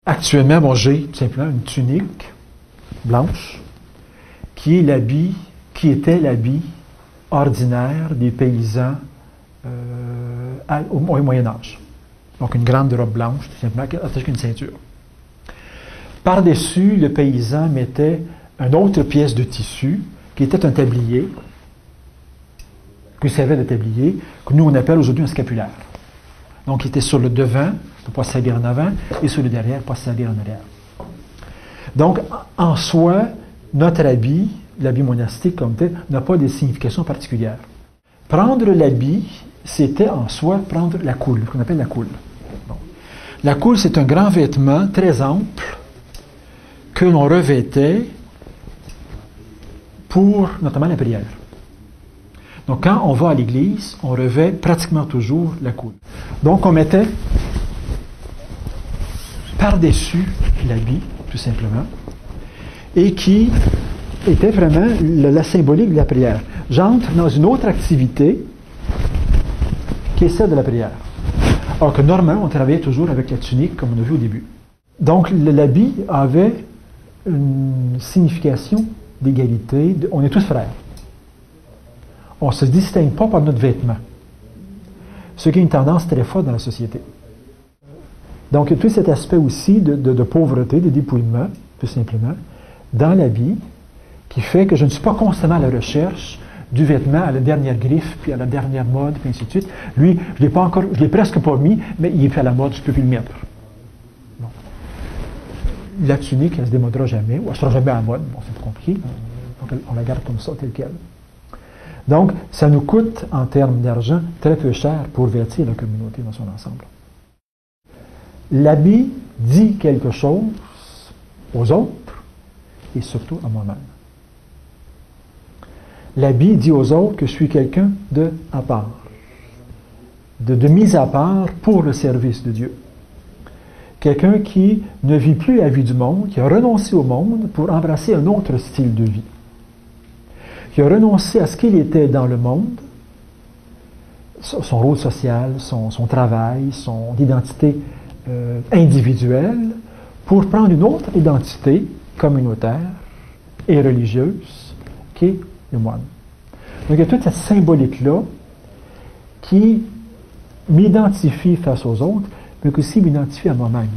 Actuellement, bon, j'ai tout simplement une tunique blanche qui était l'habit ordinaire des paysans au Moyen Âge. Donc une grande robe blanche, tout simplement, attachée avec une ceinture. Par-dessus, le paysan mettait une autre pièce de tissu qui était un tablier, qui servait de tablier, que nous on appelle aujourd'hui un scapulaire. Donc il était sur le devant, pour pas se salir en avant, et sur le derrière, pour pas se salir en arrière. Donc en soi, notre habit, l'habit monastique comme tel, n'a pas de signification particulière. Prendre l'habit, c'était en soi prendre la coule, qu'on appelle la coule. Bon. La coule, c'est un grand vêtement très ample que l'on revêtait pour notamment la prière. Donc quand on va à l'église, on revêt pratiquement toujours la coule. Donc on mettait par-dessus l'habit, tout simplement, et qui était vraiment la symbolique de la prière. J'entre dans une autre activité qui est celle de la prière. Alors que normalement, on travaillait toujours avec la tunique, comme on a vu au début. Donc l'habit avait une signification d'égalité. On est tous frères. On ne se distingue pas par notre vêtement. Ce qui est une tendance très forte dans la société. Donc, il y a tout cet aspect aussi de pauvreté, de dépouillement, tout simplement, dans l'habit, qui fait que je ne suis pas constamment à la recherche du vêtement à la dernière griffe, puis à la dernière mode, puis ainsi de suite. Lui, je ne l'ai presque pas mis, mais il est fait à la mode, je ne peux plus le mettre. Bon. La tunique, elle ne se démodera jamais, ou elle ne sera jamais à la mode, bon, c'est compliqué, donc on la garde comme ça, telle qu'elle. Donc, ça nous coûte, en termes d'argent, très peu cher pour vêtir la communauté dans son ensemble. L'habit dit quelque chose aux autres et surtout à moi-même. L'habit dit aux autres que je suis quelqu'un de à part, de mis à part pour le service de Dieu. Quelqu'un qui ne vit plus la vie du monde, qui a renoncé au monde pour embrasser un autre style de vie. Qui a renoncé à ce qu'il était dans le monde, son rôle social, son travail, son identité individuelle, pour prendre une autre identité communautaire et religieuse, qui est le moine. Donc il y a toute cette symbolique-là qui m'identifie face aux autres, mais qui aussi m'identifie à moi-même.